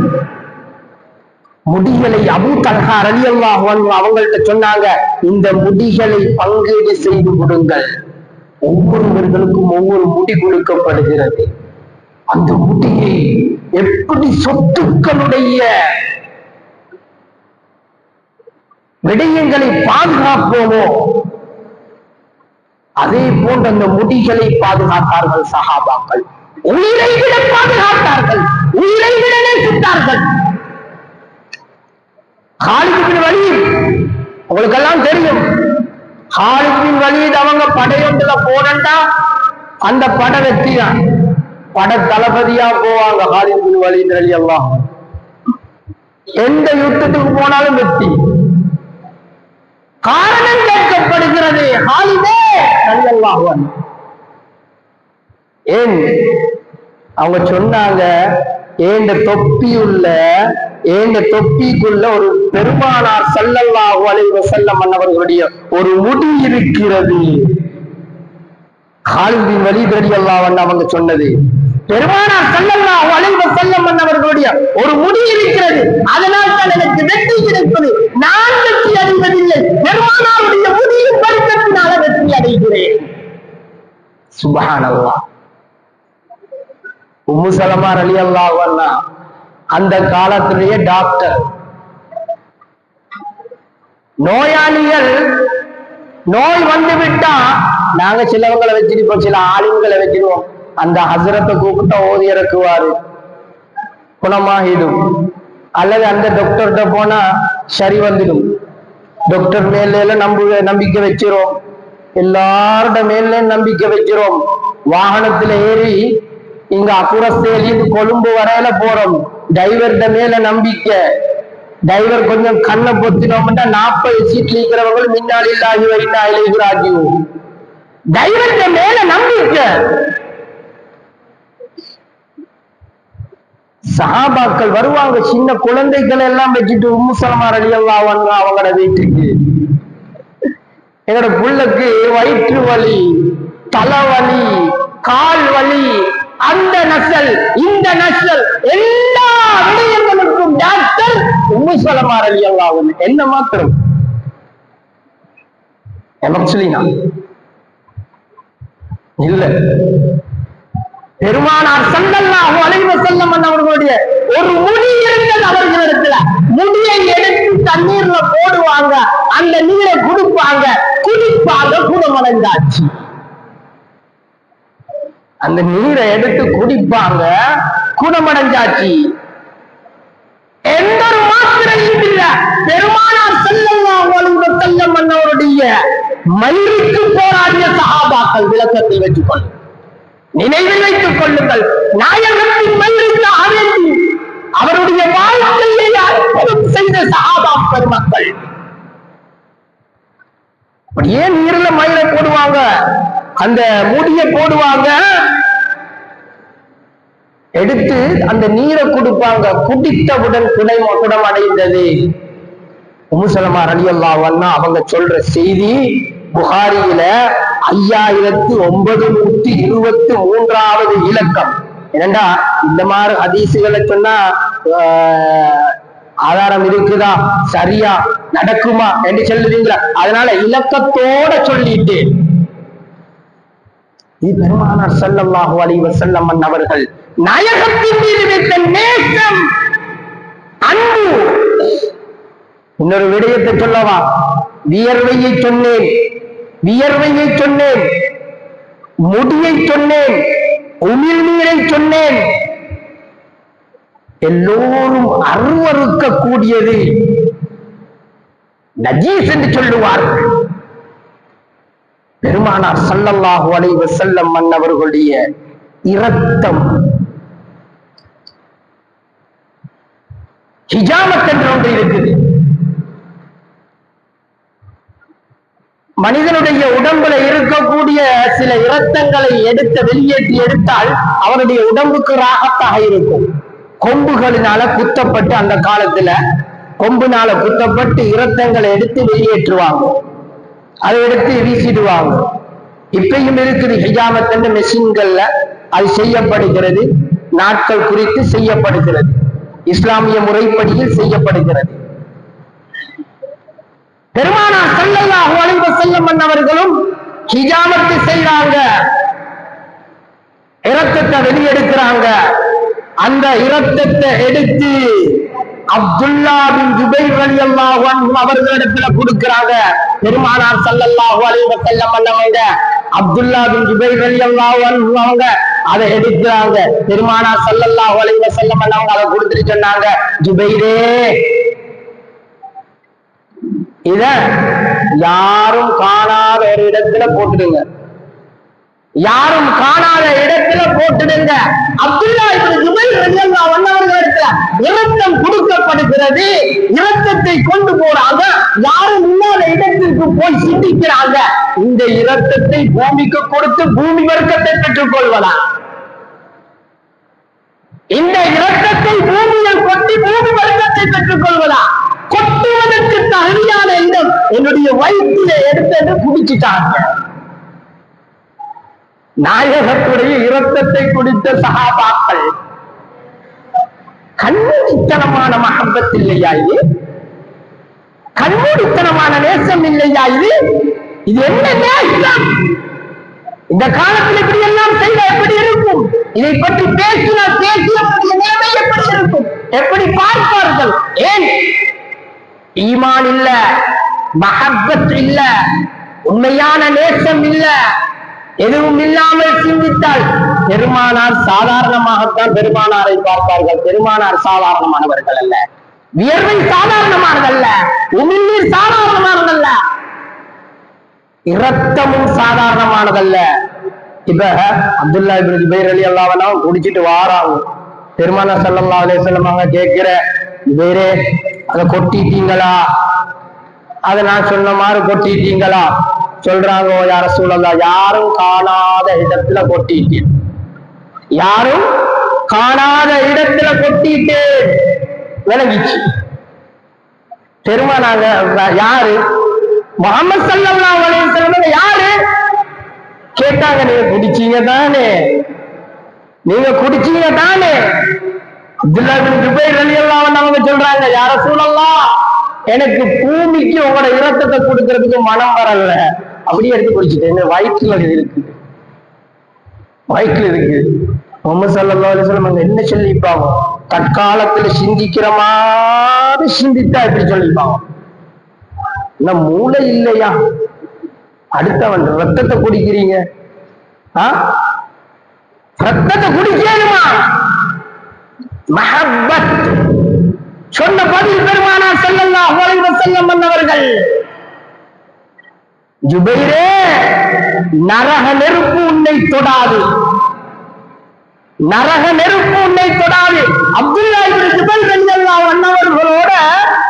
முடிகளை அபூ தல்ஹா ரலியல்லாஹு அன்ஹு அவங்கள்ட்ட சொன்னாங்க, இந்த முடிகளை பங்கீடு செய்து கொடுங்கள். ஒவ்வொருவர்களுக்கும் ஒவ்வொரு முடி கொடுக்கப்படுகிறது. அந்த முடியை எப்படி சொத்துக்களுடைய விடயங்களை பாதுகாப்போமோ அதே போன்ற அந்த முடிகளை பாதுகாத்தார்கள் சஹாபாக்கள். உயிரை விட பாதுகாத்தார்கள், உயிரை விட நேசித்தார்கள். காலித் பின் வலீத் உங்களுக்கெல்லாம் தெரியும். காலித் பின் வலீத் அவங்க படையொன்றுல போனண்டா அந்த பட வெற்றிதான், பட தளபதியா போவாங்க. காலித் பின் வலீத் ரலியல்லாஹு அன்ஹு எந்த யுத்தத்துக்கு போனாலும் வெற்றி. காரணம் கேட்கப்படுகிறது, காலிதே ரலியல்லாஹு அன்ஹு. ஏன் அவங்க சொன்னாங்க, ஏண்ட தொப்பிக்குள்ள ஒரு பெருமானார் ஸல்லல்லாஹு அலைஹி வஸல்லம் அவர்களுடைய ஒரு முடி இருக்கிறது. காலித் பின் வலீத் ரலியல்லாஹு அன்ஹு அவங்க சொன்னது, பெருமானார் ஸல்லல்லாஹு அலைஹி வஸல்லம் அவர்களுடைய ஒரு முடி இருக்கிறது, அதனால் தான் எனக்கு வெற்றி கிடைப்பது. நான் வெற்றி அடைவதில்லை, பெருமானாருடைய முடியின் பரிசத்தினால வெற்றி அடைகிறேன். சுப்ஹானல்லாஹ். உம்மு சலமா ரலியல்லாஹு அன்ஹா அந்த காலத்திலேயே டாக்டர். நோயாளிகள் நோய் வந்து விட்டா நாங்க சிலவங்களை வச்சிருப்போம், சில ஆளுங்களை வச்சிருவோம். அந்த ஹசரத்தை கூப்பிட்டா ஓதி இறக்குவாரு, குணமாகிடும். அல்லது அந்த டாக்டர்கிட்ட போனா சரி வந்துடும். டாக்டர் மேல நம்பிக்கை வச்சிரும், எல்லாரோட மேல நம்பிக்கை வச்சிரும். வாகனத்துல ஏறி இங்க அக்குரஸ்தேலிருந்து கொழும்பு வரையில போறோம், டிரைவர்ட மேல நம்பிக்கை. டிரைவர் கொஞ்சம் கண்ணை பொத்தினோம்னா 40 சீட்ல இருக்கிறவங்க மின்னாடி இல்லாகி வைனா இலைகிறாஜி. டிரைவர்ட மேல நம்பிக்கை. சஹாபாக்கள் வருவாங்க, சின்ன குழந்தைகள் எல்லாம் வச்சுட்டு உம்மு சலமா ரலியல்லாஹு அன்ஹா அவங்களோட வீட்டுக்கு. எங்களோட புள்ளைக்கு வயிற்று வலி, தலைவலி, கால் வலி, அந்த நசல் இந்த நசல் எல்லா விடயங்களுக்கும் டாக்டர் உம்மு சலமா ரலியல்லாஹு அன்ஹா. என்ன மாத்திரம் எமக்ஸலினா இல்ல, பெருமானார் ஸல்லல்லாஹு அலைஹி வஸல்லம் அவர்களுடைய ஒரு முடி இருந்தது அவர்களிடத்துல. முடியை எடுத்து தண்ணீர்ல போடுவாங்க, அந்த நீரை குடிப்பாங்க, குணமடைந்தாச்சு. அந்த நீரை எடுத்து குடிப்பாங்க, குணமடைஞ்சாச்சு. எந்த ஒரு மாத்திரையும் இல்ல. பெருமானார் ஸல்லல்லாஹு அலைஹி வஸல்லம் அவருடைய மயிருக்கு போராடிய சஹாபாக்கள் விளக்கத்தை வச்சுக் கொள்ளுங்கள், நினைவில் வைத்துக் கொள்ளுங்கள். நாயகத்தின் மயிருக்கு ஆவேந்தி அவருடைய வாழ்க்கையை அற்புதம் செய்த சஹாபா பெருமக்கள். அப்படியே நீர்ல மயிரை போடுவாங்க, அந்த முடிய போடுவாங்க, எடுத்து அந்த நீரை கொடுப்பாங்க. குடித்தவுடன் குணம் அடைந்தது. உம்மு சலமா ரலியல்லாஹு அன்ஹா அவங்க சொல்ற செய்தி புகாரியில 5923வது இலக்கம். என்னண்டா இந்த மாதிரி ஹதீசுகளை சொன்னா ஆதாரம் இருக்குதா, சரியா நடக்குமா என்று சொல்லுவீங்களா? அதனால இலக்கத்தோட சொல்லிட்டு பெருமானார் ஸல்லல்லாஹு அலைஹி வஸல்லம் அவர்கள் நாயகத்தின் மீது வைத்த நேசம், அன்பு. இன்னொரு விடயத்தை சொல்லவா? வியர்வையை சொன்னேன், முடியை சொன்னேன், உமிழ்நீரை சொன்னேன். எல்லோரும் அருவருக்க கூடியது நஜீஸ் என்று சொல்லுவார்கள். பெருமானார் ஸல்லல்லாஹு அலைஹி வஸல்லம் அவர்களுடைய இரத்தம், ஹிஜாமத் என்ற ஒன்று இருக்குது. மனிதனுடைய உடம்புல இருக்கக்கூடிய சில இரத்தங்களை வெளியேற்றி எடுத்தால் அவனுடைய உடம்புக்கு ராகத்தாக இருக்கும். கொம்புகளினால குத்தப்பட்டு, அந்த காலத்துல கொம்புனால குத்தப்பட்டு இரத்தங்களை எடுத்து வெளியேற்றுவாங்க, அதை எடுத்து வீசிடுவாங்க. இப்பயும் இருக்குது ஹிஜாமத் என்ற மெஷின்கள்ல அது செய்யப்படுகிறது, நாட்கள் குறித்து செய்யப்படுகிறது. இஸ்லாமிய முறைப்படியில் செய்யப்படுகிறது. பெருமானார் ஸல்லல்லாஹு அலைஹி வஸல்லம் அவர்களும் ஹிஜாமத்து செய்றாங்க, இரத்தத்தை வெளியெடுக்கிறாங்க. அந்த இரத்தத்தை எடுத்து அப்துல்லா பின் ஜுபைர் ரலியல்லாஹு அன்ஹு அவர்களிடத்துல கொடுக்கிறாங்க. பெருமானார் ஸல்லல்லாஹு அலைஹி வஸல்லம் அவங்க அப்துல்லா பின் ஜுபைர் ரலியல்லாஹு அன்ஹு அவங்க அதை எடுக்கிறாங்க. பெருமானார் ஸல்லல்லாஹு அலைஹி வஸல்லம் அவங்க அதை கொடுத்துட்டு சொன்னாங்க, ஜுபைரே, இத யாரும் காணாத ஒரு இடத்துல போட்டுடுங்க, யாரும் காணாத இடத்துல போட்டுடுங்க. அப்துல்லா இப்னு ஜுபைர் ரலியல்லாஹு அன்ஹு அவர்களிடத்துல இரத்தம் கொடுக்கப்படுகிறது. இரத்தத்தை கொண்டு போறாங்க, யாரும் இல்லாத இடத்திற்கு போய் சிந்திக்கிறாங்க. இந்த இரத்தத்தை பூமிக்கு கொடுத்து பூமி வர்க்கத்தை பெற்றுக் கொள்வதா? இந்த இரத்தத்தை பூமியில் கொட்டி பூமி வர்க்கத்தை பெற்றுக் கொள்வதா? கொட்டுவதற்கு தகுதியான இடம் என்னுடைய வயிற்றில எடுத்து குடிச்சுட்டாங்க. நாயகத்துடைய இரத்தத்தை குடித்த சஹாபாக்கள். கண்மூடித்தனமான மஹப்பத் இல்லையா இது? கண்மூடித்தனமான நேசம் இல்லையா இது? இது என்ன நேசம்? இந்த காலத்தில் இப்படி எல்லாம் செய்த எப்படி இருக்கும்? இதை பற்றி பேசினால் பேசியக்கூடிய நிலைமை எப்படி இருக்கும்? எப்படி பார்ப்பார்கள்? ஏன் ஈமான் இல்ல, மஹப்பத் இல்ல, உண்மையான நேசம் இல்ல, எதுவும் இல்லாமல் சிந்தித்தால் பெருமானார் சாதாரணமாகத்தான் பெருமானாரை பார்ப்பார்கள். பெருமானார் சாதாரணமானவர்கள் அல்ல, வியர்வை சாதாரணமானதல்ல, உமிழ்நீர் சாதாரணமானதல்ல, இரத்தமும் சாதாரணமானதல்ல. இப்ப அப்துல்லா இப்னு ஜுபைர் ரலியல்லாஹு அன்ஹு குடிச்சிட்டு வாராங்க. பெருமானார் ஸல்லல்லாஹு அலைஹி வஸல்லம் அவங்க கேட்கிற, ஜுபைரே, அதை கொட்டிட்டீங்களா? அதை நான் சொன்ன மாதிரி கொட்டிட்டீங்களா? சொல்றாங்க, யா ரசூலல்லாஹ், யாரும் காணாத இடத்துல கொட்டிட்டு, யாரும் காணாத இடத்துல கொட்டிட்டு விளங்கிச்சு. பெருமானாங்க யாரு? முஹம்மது ஸல்லல்லாஹு அலைஹி வஸல்லம் யாரு கேட்டாங்க. நீங்க குடிச்சீங்க தானே, நீங்க குடிச்சீங்க தானே? அப்துல்லா பின் ஜுபைர் ரலியல்லாஹு அன்ஹு அவங்க சொல்றாங்க, யா ரசூலல்லாஹ், எனக்கு பூமிக்கு உங்களோட இரத்தத்தை கொடுக்கறதுக்கு மனம் வரல, அப்படியே எடுத்து குடிச்சுட்டேன், வயிற்றுல இருக்கு, வயிற்றுல இருக்கு. முஹம்மது ஸல்லல்லாஹு அலைஹி வஸல்லம் அங்க என்ன சொல்லிப்பாங்க? தற்காலத்துல சிந்திக்கிற மாதிரி சிந்தித்தா எப்படி சொல்லிப்பாங்க? இன்னும் மூளை இல்லையா? அடுத்தவன் ரத்தத்தை குடிக்கிறீங்க, ரத்தத்தை குடிக்கணுமா? மஹப்பத் சொன்ன பதில் பெருமானார் ஸல்லல்லாஹு அலைஹி வஸல்லம் அவர்கள், ஜுபைரே, நரக நெருப்பு உன்னை தொடாது, நரக நெருப்பு உன்னை தொடாது. அப்துல்லா இப்னு ஜுபைர் ரலியல்லாஹு அன்ஹு அவர்களோட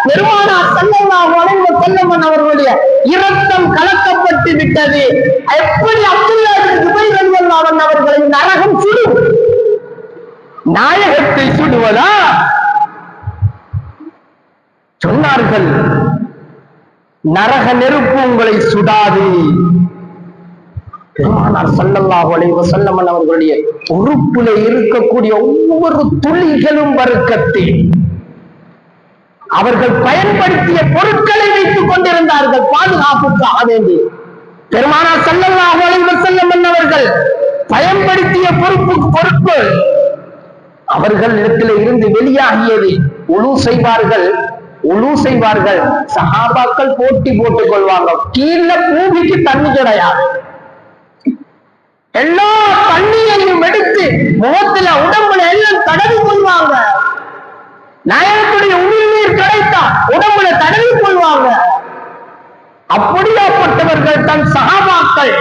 பெருமானார் ஸல்லல்லாஹு அலைஹி வஸல்லம் அவர்களுடைய இரத்தம் கலக்கப்பட்டு விட்டது. எப்படி அப்துல்லா இப்னு ஜுபைர் ரலியல்லாஹு அன்ஹு அவர்களை நரகம் சுடும்? நாயகத்தை சுடுவதா? சொன்னார்கள், நரக நெருப்பு உங்களை சுடாது. பெருமானார் ஸல்லல்லாஹு அலைஹி வஸல்லம் அவர்களுடைய உறுப்புல இருக்கக்கூடிய ஒவ்வொரு துளிகளும் வர்க்கத்தில் அவர்கள் பயன்படுத்திய பொருட்களை வைத்துக் கொண்டிருந்தார்கள் பாதுகாப்புக்காக வேண்டி. பெருமானார் ஸல்லல்லாஹு அலைஹி வஸல்லம் அவர்கள் பயன்படுத்திய பொறுப்பு அவர்கள் இடத்துல இருந்து வெளியாகியது. உழு செய்வார்கள், சஹாபாக்கள் போட்டி போட்டுக் கொள்வாங்க. கீழே பூமிக்கு தண்ணி கிடையாது, எல்லா தண்ணியையும் எடுத்து முகத்துல உடம்புல எல்லாம் தடவி கொள்வாங்க. நாயகத்துடைய உமிழ்நீர் கிடைத்தா உடம்புல தடவி கொள்வாங்க. அப்படியாப்பட்டவர்கள் தன் சஹாபாக்கள்.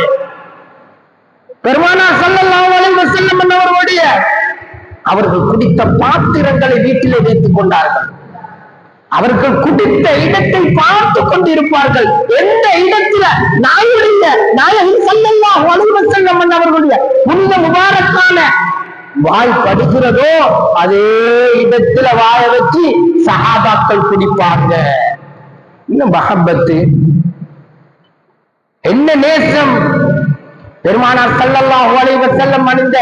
பெருமானார் ஸல்லல்லாஹு அலைஹி வஸல்லம் அவர்களுடைய அவர்கள் குடித்த பாத்திரங்களை வீட்டிலே வைத்துக் கொண்டார்கள். அவர்கள் குடித்த இடத்தை பார்த்து கொண்டிருப்பார்கள். எந்த இடத்துல நாயகன் ஸல்லல்லாஹு அலைஹி வஸல்லம் அவர்களுடைய புனித முபாரக்கான வாய் படுகிறதோ அதே இடத்துல வாய வச்சு சஹாபாக்கள் குடிப்பாங்க. இன்னும் மஹப்பத்து, என்ன நேசம்! பெருமானார் ஸல்லல்லாஹு அலைஹி வஸல்லம் அணிந்த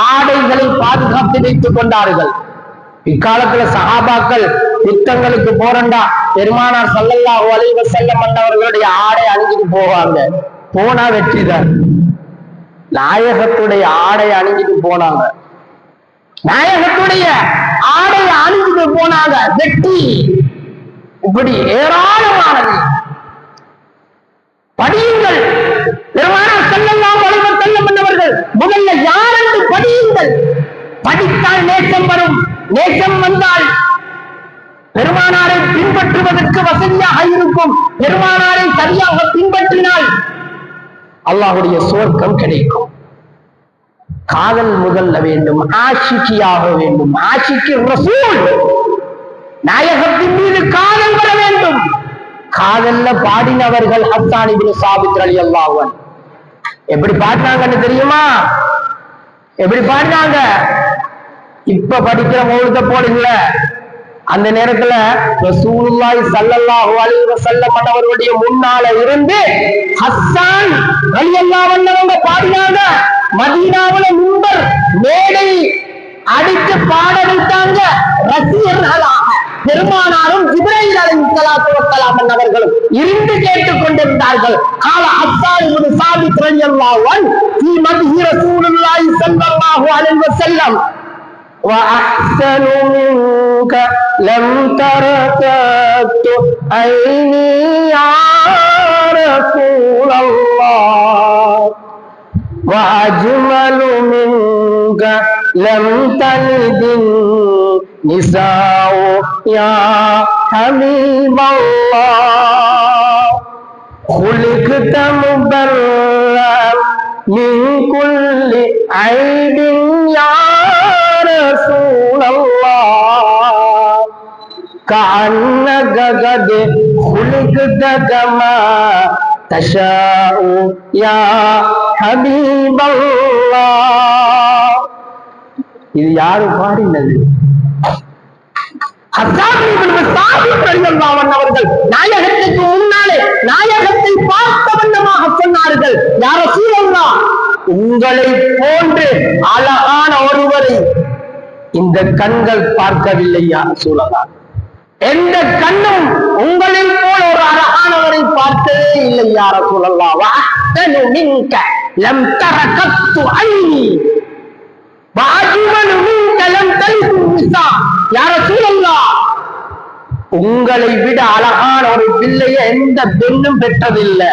ஆடைகளை பாதுகாத்து வைத்துக் கொண்டார்கள். இக்காலத்துல சஹாபாக்கள் யுத்தங்களுக்கு போறண்டா பெருமானார் ஸல்லல்லாஹு அலைஹி வஸல்லம் அவர்களுடைய ஆடை அணிஞ்சிட்டு போவாங்க. போனா வெற்றிதான். நாயகத்துடைய ஆடை அணிஞ்சிட்டு போனாங்க. நாயகத்துடைய ஆடை அணிஞ்சிட்டு போனாங்க, வெற்றி. இப்படி ஏராளமானது படியுங்கள். பெருமானார் ஸல்லல்லாஹு அலைஹி வஸல்லம் அவர்கள் முதல்ல யார் என்று படியுங்கள். படித்தால் நேசம் வரும். நேசம் வந்தால் பெருமானாரை பின்பற்றுவதற்கு வசதியாக இருக்கும். பெருமானாரை சரியாக பின்பற்றினால் அல்லாஹ்வுடைய சுவர்க்கம் கிடைக்கும். காதல் முதல்ல வேண்டும், ஆஷிக்கியாக வேண்டும். ஆஷிக்கு ரசூல், நாயகத்தின் மீது காதல் வர வேண்டும். காதல்ல பாடினவர்கள் ஹஸ்ஸான் இப்னு சாபித் ரலியல்லாஹு அன்ஹு. எப்படி பாடினாங்கன்னு தெரியுமா? எப்படி பாடினாங்க? இப்ப படிக்கிற மௌலித போல இல்ல. அந்த நேரத்துல ரசூலுல்லாஹி ஸல்லல்லாஹு அலைஹி வஸல்லம் அவர்களுடைய முன்னால இருந்து ஹஸ்ஸான் ரலியல்லாஹு அன்ஹு பாடினாங்க. மதீனாவுல மிம்பர் மேடை அடித்து பாட வைத்தாங்க. ரசிகர்களாக பெருமானாரும் ஜிப்ரீல் அலைஹிஸ்ஸலாத்து வஸ்ஸலாம் அவர்களும் இருந்து கேட்டுக் கொண்டிருந்தார்கள். கால ஹஸ்ஸான் இப்னு சாபித் ரலியல்லாஹு அன்ஹு ஃபீ மத்ஹி ரசூலுல்லாஹி ஸல்லல்லாஹு அலைஹி வஸல்லம் وأحسن منك لم تر قط عيني يا رسول الله وأجمل منك لم تلد النساء يا حبيب الله خلقت مبرأ من كل عيب يا رسول الله كأنك قد خلقت كما تشاء يا حبيب الله. இது யாரு பாடினது? ஹஸ்ஸான் இப்னு சாபித் ரலியல்லாஹு அன்ஹு அவர்கள் நாயகத்துக்கு முன்னாலே நாயகத்தை பார்த்த வண்ணமாக சொன்னார்கள், யா ரசூலல்லாஹ், உங்களை போன்று அழகான ஒருவரை இந்த கண்கள் பார்க்கவில்லை யா ரசூலல்லாஹ். எந்த கண்ணும் உங்களை போல ஒரு அழகானவரை பார்த்ததே இல்லை யா ரசூலல்லாஹ். வஅஹ்ஸனு மின்க லம் தர கத்து ஐனி வஅஜ்மலு மின்க லம் தலிது நிஸா யா ரசூலல்லாஹ். உங்களை விட அழகான ஒரு பிள்ளையை எந்த பெண்ணும் பெற்றதில்லை.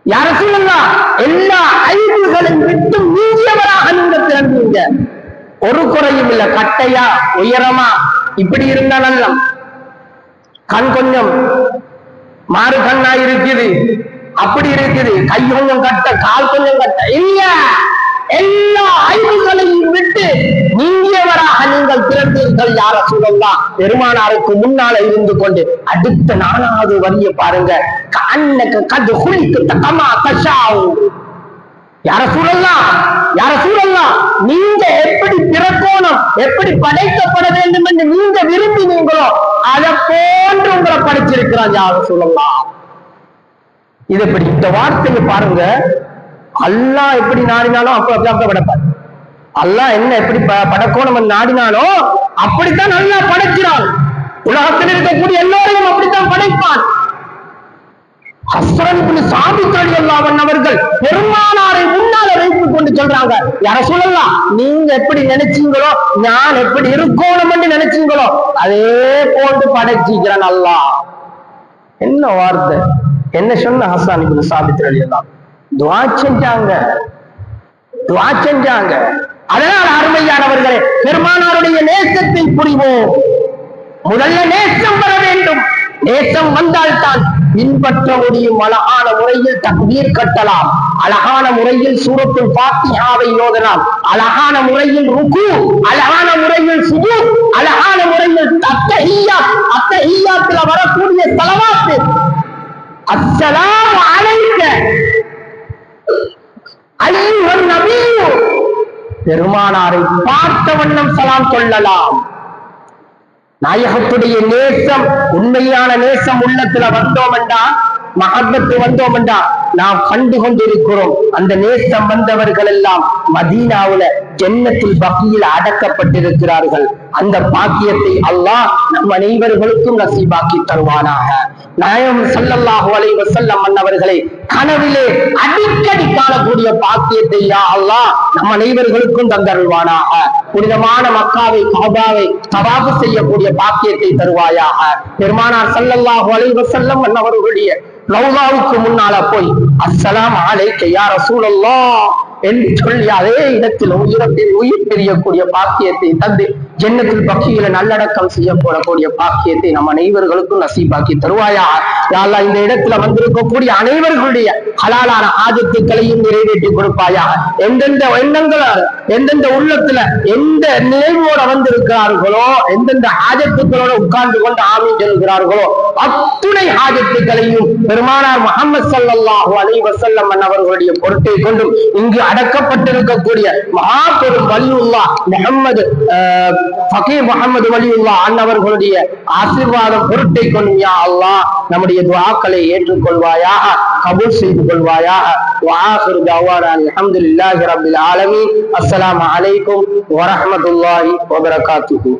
யா ரசூலல்லாஹ், எல்லா ஐபுகளையும் விட்டு நீங்கியவராக நீங்க பிறந்தீங்க. ஒரு குறையும் இல்ல. கட்டையா உயரமா இப்படி இருந்தா நல்ல கண் கொஞ்சம் மாறு கண்ணா இருக்குது, அப்படி இருக்குது, கை கொஞ்சம் கட்ட, கால் கொஞ்சம் கட்ட இல்ல. எல்லா ஐபுகளையும் விட்டு நீங்கியவராக நீங்கள் பிறந்தீர்கள் யா ரசூலல்லாஹ். பெருமானாருக்கு முன்னால இருந்து கொண்டு அடுத்த 4வது வரிய பாருங்க. கஅன்னக கத் குலிக்த கமா தஷாஉ யா ரசூலல்லாஹ், யா ரசூலல்லாஹ், நீங்க எப்படி பிறக்கணும், எப்படி படைக்கப்பட வேண்டும் என்று நீங்க விரும்பினீங்களோ அதை போன்று உங்களை படைச்சிருக்கிறான் யா ரசூலல்லாஹ். இது எப்படி? இந்த வார்த்தையை பாருங்க. அல்லாஹ் எப்படி நாடினாலும் அப்படிதான் படைப்பார். அல்லாஹ் என்ன எப்படி படைக்கணும் நாடினாலோ அப்படித்தான் அல்லாஹ் படைக்கிறான். உலகத்தில் இருக்கக்கூடிய எல்லோரையும் அப்படித்தான் படைப்பான். ஹஸ்ஸான் இப்னு சாபித் ரலியல்லாஹு அன்ஹு அவர்கள் பெருமானாரை முன்னால வைத்துக் கொண்டு சொல்றாங்க, யா ரசூலல்லாஹ், நீங்க எப்படி நினைச்சீங்களோ, நான் எப்படி இருக்கணும் என்று நினைச்சீங்களோ அதே போன்று படைச்சிக்கிறான் அல்லாஹ். என்ன வார்த்தை, என்ன சொன்ன ஹஸ்ஸான் இப்னு சாபித் ரலியல்லாஹு துஆ செஞ்சாங்க, துஆ செஞ்சாங்க. அதனால் அருமையானவர்களே, பெருமானாருடைய நேசத்தை புரிவோம். முதல்ல நேசம் வர வேண்டும். நேசம் வந்தால்தான் பின்பற்ற முடியும். அழகான முறையில் தக்பீர் கட்டலாம், அழகான முறையில் சூரத்துல் ஃபாத்திஹாவை ஓதலாம், அழகான முறையில் ருக்கு, அழகான முறையில் சுஜூத், அழகான முறையில் அத்தஹிய்யாத், அத்தஹிய்யாத்துல வரக்கூடிய ஸலவாத், அஸ்ஸலாமு அலைக்க அய்யுஹன் நபியு, பெருமானாரை பார்த்த வண்ணம் சலாம் சொல்லலாம். நாயகத்துடைய நேசம், உண்மையான நேசம் உள்ளத்துல வந்தோம் என்றால் மஹப்பத்து வந்தோம்டா நாம் கண்டு கொண்டிருக்கிறோம். அந்த நேசம் வந்தவர்கள் எல்லாம் மதீனாவுல ஜன்னத்துல் பகீல அடக்கப்பட்டிருக்கிறார்கள். அந்த பாக்கியத்தை அல்லாஹ் நம் அனைவர்களுக்கும் நசீபாக்கி தருவானாக. நாயகம் ஸல்லல்லாஹு அலைஹி வஸல்லம் அன்னவர்களை கனவிலே அடிக்கடி காணக்கூடிய பாக்கியத்தை யா அல்லாஹ் நம் அனைவர்களுக்கும் தந்தருள்வானாக. புனிதமான மக்காவை காபாவை தவாஃப் செய்யக்கூடிய பாக்கியத்தை தருவாயாக. பெருமானார் ஸல்லல்லாஹு அலைஹி வஸல்லம் அன்னவர்களுடைய ரௌலாவுக்கு முன்னால போய் அஸ்ஸலாமு அலைக்க யா ரசூலல்லாஹ் என்று சொல்லி அதே இடத்தில் உயிர் பிரியக்கூடிய பாக்கியத்தை தந்து ஜன்னத்துல் பகீல நல்லடக்கம் செய்யப்படக்கூடிய பாக்கியத்தை நம் அனைவர்களுக்கும் நசீபாக்கி தருவாயா. யா அல்லாஹ் இந்த இடத்துல வந்திருக்கக்கூடிய அனைவர்களுடைய ஹலாலான ஆஜத்துக்களையும் நிறைவேற்றி கொடுப்பாயா. எந்தெந்த எண்ணங்களால் எந்தெந்த உள்ளத்துல எந்த நினைவோட வந்திருக்கிறார்களோ, எந்தெந்த ஆஜத்துக்களோட உட்கார்ந்து கொண்டு ஆமீன் சொல்கிறார்களோ அத்துணை ஆஜத்துக்களையும் பெருமானார் முஹம்மது ஸல்லல்லாஹு அலைஹி வஸல்லம் அவர்களுடைய பொருட்டை கொண்டும் இங்கு அடக்கப்பட்டிருக்கக்கூடிய மகா பெரும் வலியுல்லாஹ் முஹம்மது ஃபகீர் முஹம்மது வலியுல்லாஹ் அன்னவர்களுடைய ஆசீர்வாதம் பொருட்டை கொண்டும் யா அல்லாஹ் நம்முடைய துஆக்களை ஏற்றுக்கொள்வாயாக, கபூல் செய்து கொள்வாயாக. வஆகிரு தஅவானா அல்ஹம்துலில்லாஹி ரப்பில் ஆலமீன். அஸ்ஸலாமு அலைக்கும் வரஹ்மத்துல்லாஹி வபரகாத்துஹு.